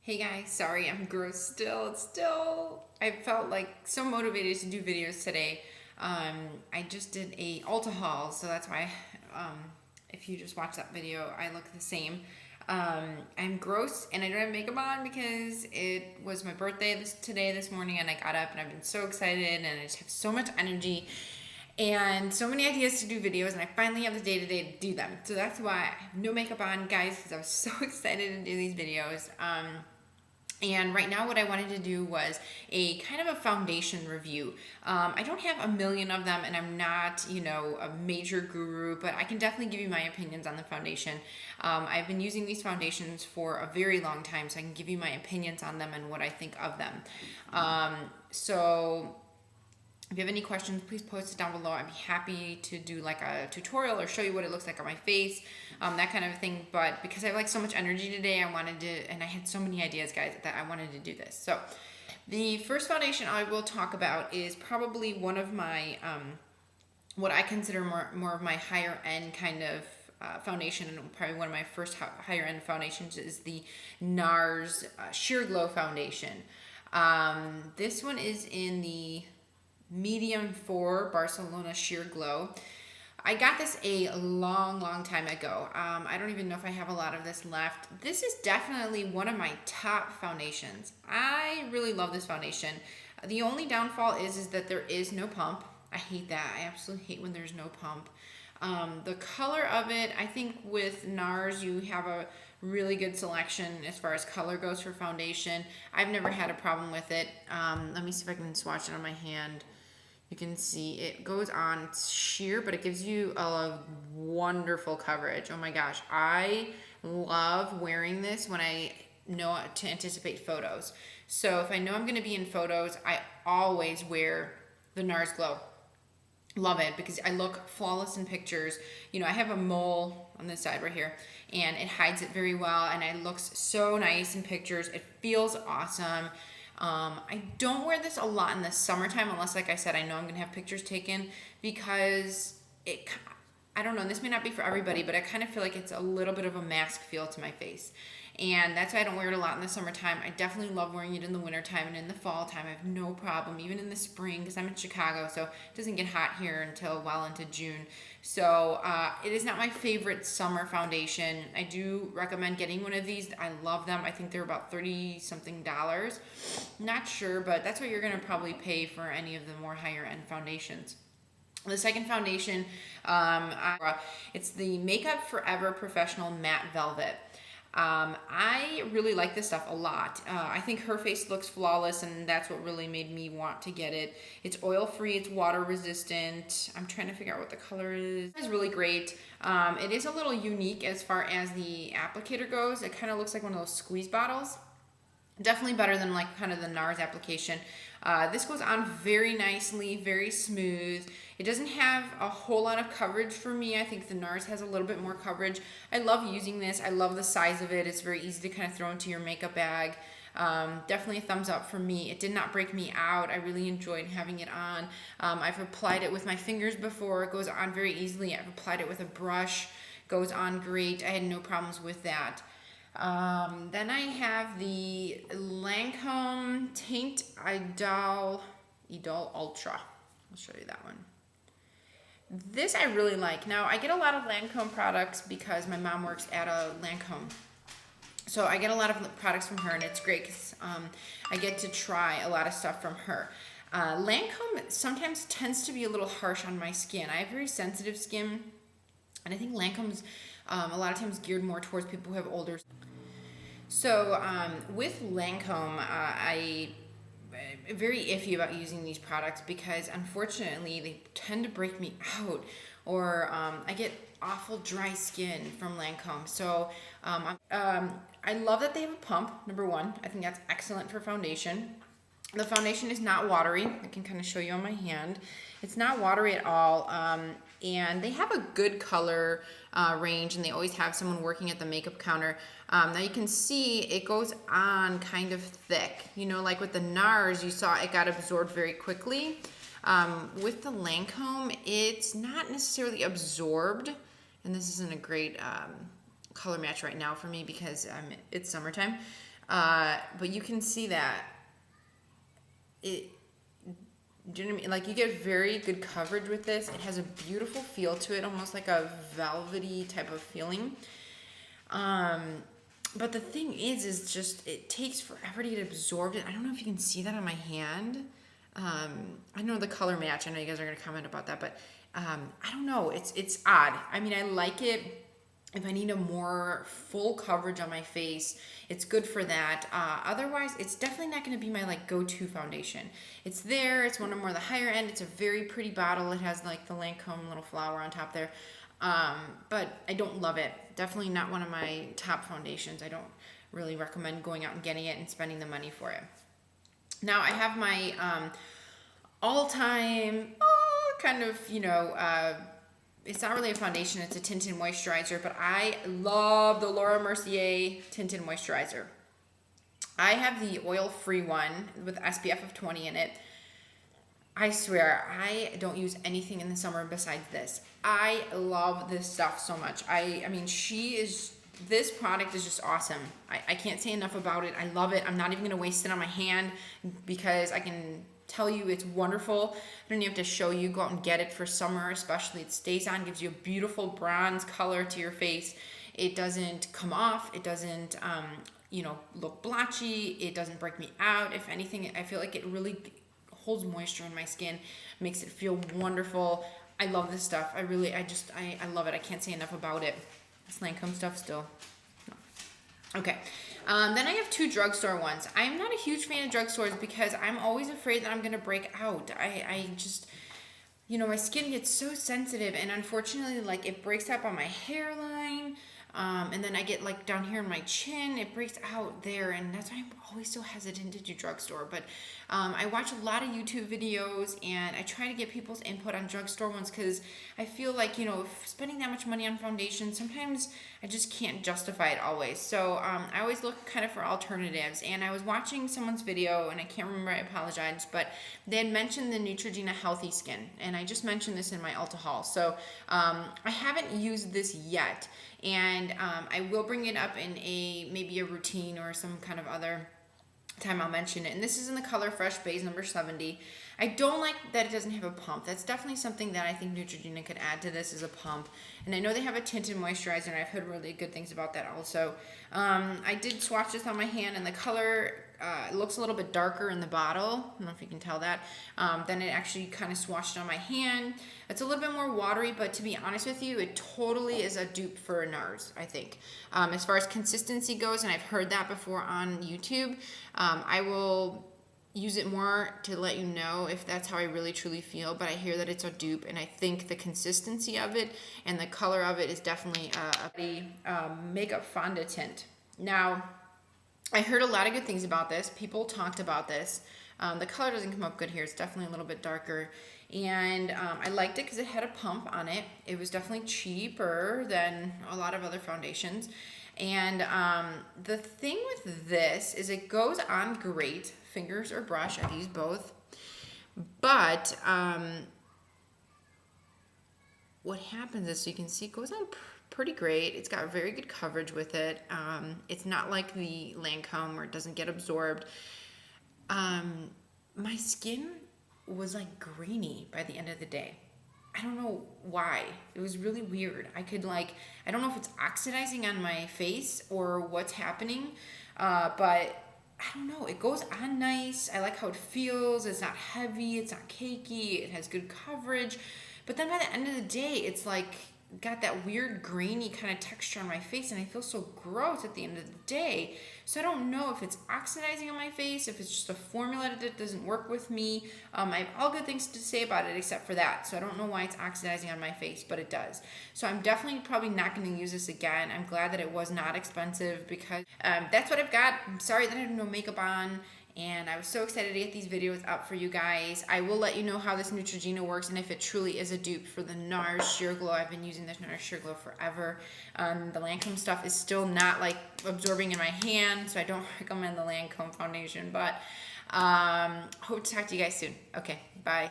Hey guys, sorry I'm gross still. I felt like so motivated to do videos today. I just did a Ulta haul, so that's why um, if you just watch that video, I look the same. I'm gross and I don't have makeup on because it was my birthday this morning, and I got up and I've been so excited and I just have so much energy and so many ideas to do videos, and I finally have the day to do them. So that's why I have no makeup on, guys, because I was so excited to do these videos. And right now what I wanted to do was a kind of a foundation review. I don't have a million of them, and I'm not, a major guru, but I can definitely give you my opinions on the foundation. I've been using these foundations for a very long time, so I can give you my opinions on them and what I think of them. So if you have any questions, please post it down below. I'd be happy to do like a tutorial or show you what it looks like on my face, that kind of thing. But because I have like so much energy today, I wanted to, and I had so many ideas, guys, that I wanted to do this. So the first foundation I will talk about is probably one of my, what I consider more of my higher end kind of foundation, and probably one of my first higher end foundations is the NARS Sheer Glow Foundation. This one is in the medium 4 Barcelona Sheer Glow. I got this a long time ago. I don't even know if I have a lot of this left. This is definitely one of my top foundations. I really love this foundation. The only downfall is that there is no pump. I hate that. I absolutely hate when there's no pump. The color of it, I think with NARS you have a really good selection as far as color goes for foundation. I've never had a problem with it. Let me see if I can swatch it on my hand. You can see it goes on, it's sheer, but it gives you a wonderful coverage. Oh my gosh, I love wearing this when I know to anticipate photos. So if I know I'm gonna be in photos, I always wear the NARS Glow. Love it because I look flawless in pictures. I have a mole on this side right here, and it hides it very well, and it looks so nice in pictures. It feels awesome. I don't wear this a lot in the summertime unless, like I said, I know I'm gonna have pictures taken, because I don't know, this may not be for everybody, but I kind of feel like it's a little bit of a mask feel to my face. And that's why I don't wear it a lot in the summertime. I definitely love wearing it in the wintertime and in the fall time. I have no problem, even in the spring, because I'm in Chicago, so it doesn't get hot here until well into June. So it is not my favorite summer foundation. I do recommend getting one of these. I love them. I think they're about $30-something. Not sure, but that's what you're going to probably pay for any of the more higher end foundations. The second foundation, it's the Makeup Forever Professional Matte Velvet. I really like this stuff a lot. I think her face looks flawless, and that's what really made me want to get it. It's oil-free, it's water-resistant. I'm trying to figure out what the color is. It's really great. It is a little unique as far as the applicator goes. It kind of looks like one of those squeeze bottles. Definitely better than like kind of the NARS application. This goes on very nicely, very smooth. It doesn't have a whole lot of coverage for me. I think the NARS has a little bit more coverage. I love using this. I love the size of it. It's very easy to kind of throw into your makeup bag. Definitely a thumbs up for me. It did not break me out. I really enjoyed having it on. I've applied it with my fingers before. It goes on very easily. I've applied it with a brush. Goes on great. I had no problems with that. Then I have the Lancome Teint Idol Ultra. I'll show you that one. This I really like. Now, I get a lot of Lancome products because my mom works at a Lancome. So I get a lot of products from her, and it's great because I get to try a lot of stuff from her. Lancome sometimes tends to be a little harsh on my skin. I have very sensitive skin, and I think Lancome's a lot of times geared more towards people who have older. So with Lancome, I'm very iffy about using these products because unfortunately they tend to break me out, or I get awful dry skin from Lancome. So I love that they have a pump, number one. I think that's excellent for foundation. The foundation is not watery. I can kind of show you on my hand. It's not watery at all. And they have a good color range, and they always have someone working at the makeup counter. Now you can see it goes on kind of thick. Like with the NARS, you saw it got absorbed very quickly. With the Lancome, it's not necessarily absorbed, and this isn't a great color match right now for me because it's summertime. But you can see that it, do you know what I mean? Like, you get very good coverage with this. It has a beautiful feel to it, almost like a velvety type of feeling. But the thing is just, it takes forever to get absorbed. I don't know if you can see that on my hand. I know the color match. I know you guys are going to comment about that, but I don't know. It's odd. I mean, I like it. If I need a more full coverage on my face, it's good for that. Otherwise, it's definitely not going to be my like go-to foundation. It's there. It's one of more the higher end. It's a very pretty bottle. It has like the Lancome little flower on top there. But I don't love it. Definitely not one of my top foundations. I don't really recommend going out and getting it and spending the money for it. Now I have my all-time kind of, it's not really a foundation, it's a tinted moisturizer, but I love the Laura Mercier tinted moisturizer. I have the oil-free one with SPF of 20 in it. I swear, I don't use anything in the summer besides this. I love this stuff so much. I mean, this product is just awesome. I can't say enough about it. I love it. I'm not even gonna waste it on my hand because I can tell you it's wonderful. I don't even have to show you. Go out and get it for summer, especially. It stays on, gives you a beautiful bronze color to your face. It doesn't come off. It doesn't, look blotchy. It doesn't break me out. If anything, I feel like it really holds moisture in my skin, makes it feel wonderful. I love this stuff. I love it. I can't say enough about it. This Lancome stuff still. No. Okay. Then I have 2 drugstore ones. I'm not a huge fan of drugstores because I'm always afraid that I'm going to break out. I just, my skin gets so sensitive, and unfortunately, like, it breaks up on my hairline. And then I get like down here in my chin, it breaks out there, and that's why I'm always so hesitant to do drugstore. But I watch a lot of YouTube videos, and I try to get people's input on drugstore ones because I feel like, if spending that much money on foundation, sometimes I just can't justify it always. So I always look kind of for alternatives. And I was watching someone's video, and I can't remember, I apologize, but they had mentioned the Neutrogena Healthy Skin, and I just mentioned this in my Ulta haul. So I haven't used this yet. And I will bring it up in maybe a routine or some kind of other time I'll mention it. And this is in the color Fresh Beige number 70. I don't like that it doesn't have a pump. That's definitely something that I think Neutrogena could add to this, is a pump. And I know they have a tinted moisturizer, and I've heard really good things about that also. I did swatch this on my hand, and the color it looks a little bit darker in the bottle. I don't know if you can tell that. Then it actually kind of swatched on my hand. It's a little bit more watery, but to be honest with you, it totally is a dupe for NARS, I think. As far as consistency goes, and I've heard that before on YouTube, I will use it more to let you know if that's how I really truly feel, but I hear that it's a dupe, and I think the consistency of it and the color of it is definitely a makeup fondant. Now, I heard a lot of good things about this. People talked about this. The color doesn't come up good here. It's definitely a little bit darker. And I liked it because it had a pump on it. It was definitely cheaper than a lot of other foundations. And the thing with this is it goes on great. Fingers or brush, I've used both. But what happens is, so you can see, it goes on pretty great. It's got very good coverage with it. It's not like the Lancome where it doesn't get absorbed. My skin was like grainy by the end of the day. I don't know why. It was really weird. I don't know if it's oxidizing on my face or what's happening, but I don't know. It goes on nice. I like how it feels. It's not heavy. It's not cakey. It has good coverage. But then by the end of the day, it's like got that weird grainy kind of texture on my face, and I feel so gross at the end of the day. So I don't know if it's oxidizing on my face, if it's just a formula that doesn't work with me. I have all good things to say about it except for that. So I don't know why it's oxidizing on my face, but it does. So I'm definitely probably not going to use this again. I'm glad that it was not expensive because that's what I've got. I'm sorry that I have no makeup on. And I was so excited to get these videos up for you guys. I will let you know how this Neutrogena works and if it truly is a dupe for the NARS Sheer Glow. I've been using this NARS Sheer Glow forever. The Lancome stuff is still not like absorbing in my hand, so I don't recommend the Lancome foundation. But hope to talk to you guys soon. Okay, bye.